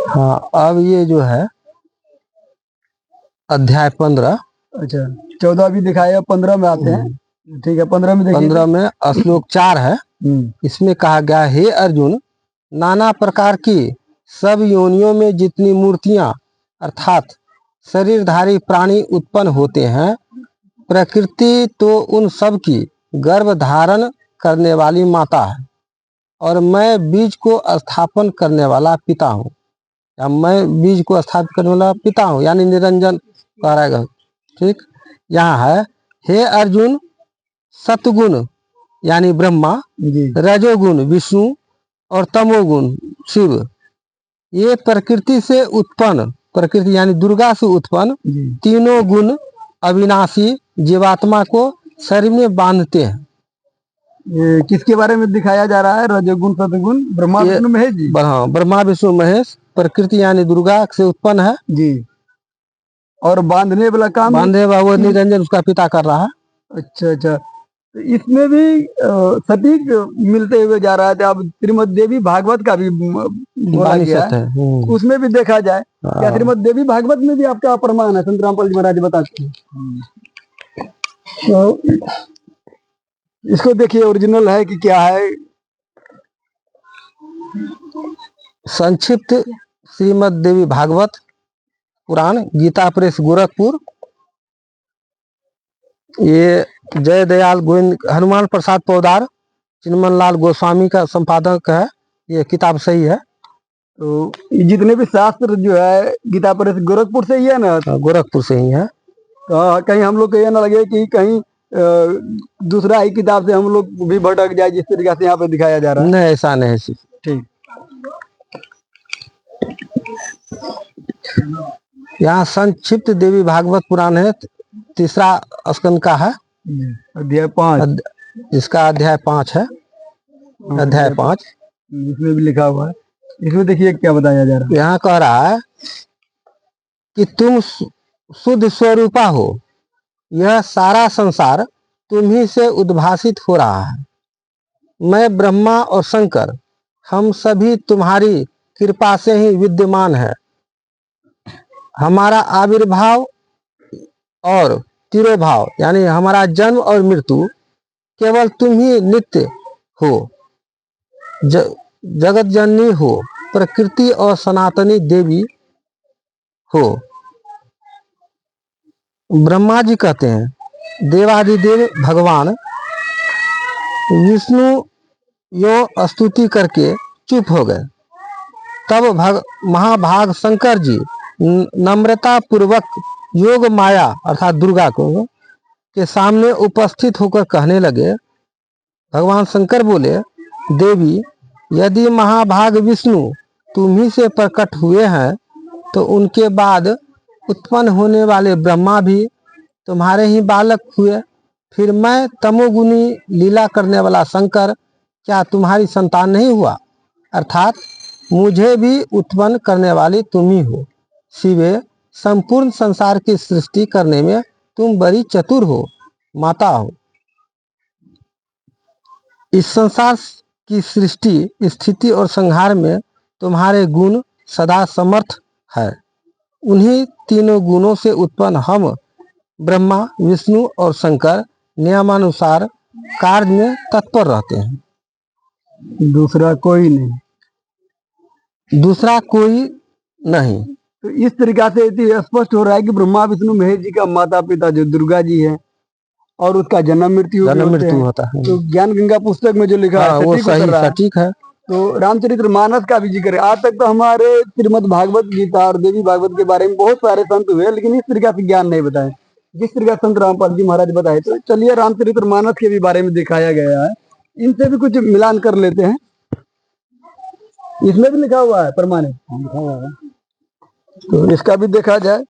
हाँ, अब ये जो है अध्याय 15। अच्छा, 14 भी दिखाया, 15 में आते हैं। ठीक है, 15 में देखिए। 15 में श्लोक 4 है। इसमें कहा गया, हे अर्जुन, नाना प्रकार की सब योनियों में जितनी मूर्तियां अर्थात शरीरधारी प्राणी उत्पन्न होते हैं, प्रकृति तो उन सब की गर्भ धारण करने वाली माता है, और मैं बीज को स्थापन करने वाला पिता हूँ, या मैं बीज को स्थापित करने वाला पिता हूँ, यानी निरंजन करेगा। ठीक, यहाँ है, हे अर्जुन, सतगुण यानी ब्रह्मा, रजोगुण विष्णु और तमोगुण शिव, ये प्रकृति से उत्पन्न, प्रकृति यानी दुर्गा से उत्पन्न तीनों गुण अविनाशी जीवात्मा को शरीर में बांधते हैं। ये किसके बारे में दिखाया जा रहा है? रजोगुण सतगुण ब्रह्मा विष्णु महेश जी। हाँ, ब्रह्मा विष्णु महेश, प्रकृति यानी दुर्गा से उत्पन्न है जी, और बांधने वाला काम, बांधने वाला वो निरंजन उसका पिता कर रहा है। अच्छा अच्छा, तो इसमें भी सटीक मिलते हुए जा रहा है। अब श्रीमद देवी भागवत का भी बोला गया है, उसमें भी देखा जाए। क्या श्रीमद देवी भागवत में भी आपका प्रमाण है? संत रामपाल जी महाराज बताते हैं। तो इसको देखिए, ओरिजिनल है कि क्या है। संक्षिप्त श्रीमद देवी भागवत पुराण, गीता प्रेस गोरखपुर। ये जय दयाल गोविंद हनुमान प्रसाद पौदार चिन्मन लाल गोस्वामी का संपादक है। ये किताब सही है। तो जितने भी शास्त्र जो है गीता प्रेस गोरखपुर से ही है ना? गोरखपुर से ही है। तो कहीं हम लोग को ये ना लगे कि कहीं दूसरा ही किताब से हम लोग भी भटक जाए, जिस तरीके से यहाँ पे दिखाया जा रहा है। नहीं, ऐसा नहीं है। ठीक, यहाँ संक्षिप्त देवी भागवत पुराण है, तीसरा स्कंद का है, अध्याय 5। इसका अध्याय 5 है, अध्याय 5 इसमें भी लिखा हुआ है। इसमें देखिए क्या बताया जा रहा है। यहाँ कह रहा है कि तुम शुद्ध स्वरूपा हो, यह सारा संसार तुम ही से उद्भासित हो रहा है। मैं ब्रह्मा और शंकर, हम सभी तुम्हारी कृपा से ही विद्यमान है। हमारा आविर्भाव और तिरोभाव यानी हमारा जन्म और मृत्यु केवल तुम ही नित्य हो, जगत जननी हो, प्रकृति और सनातनी देवी हो। ब्रह्मा जी कहते हैं, देवादिदेव भगवान विष्णु यो स्तुति करके चुप हो गए। तब महाभाग शंकर जी नम्रता पूर्वक योग माया अर्थात दुर्गा को के सामने उपस्थित होकर कहने लगे। भगवान शंकर बोले, देवी, यदि महाभाग विष्णु तुम ही से प्रकट हुए हैं, तो उनके बाद उत्पन्न होने वाले ब्रह्मा भी तुम्हारे ही बालक हुए। फिर मैं तमोगुनी लीला करने वाला शंकर क्या तुम्हारी संतान नहीं हुआ? अर्थात मुझे भी उत्पन्न करने वाली तुम ही हो। शिवे, संपूर्ण संसार की सृष्टि करने में तुम बड़ी चतुर हो, माता हो। इस संसार की सृष्टि, स्थिति और संहार में तुम्हारे गुण सदा समर्थ है। उन्हीं तीनों गुणों से उत्पन्न हम ब्रह्मा, विष्णु और शंकर नियमानुसार कार्य में तत्पर रहते हैं। दूसरा कोई नहीं, दूसरा कोई नहीं। तो इस तरीका से स्पष्ट हो रहा है कि ब्रह्मा विष्णु महेश जी का माता पिता जो दुर्गा जी है, और उसका जन्म मृत्यु होता है। तो ज्ञान गंगा पुस्तक में जो लिखा है वो सही सटीक है। तो रामचरितमानस का भी जिक्र है। आज तक तो हमारे श्रीमद भागवत गीता और देवी भागवत के बारे में बहुत सारे संत हुए, लेकिन इस तरीका से ज्ञान नहीं बताए जिस तरीका संत रामपाल जी महाराज बताए। तो चलिए रामचरितमानस के भी बारे में दिखाया गया है, इनसे भी कुछ मिलान कर लेते हैं। इसमें भी लिखा हुआ है प्रमाणित, तो इसका भी देखा जाए।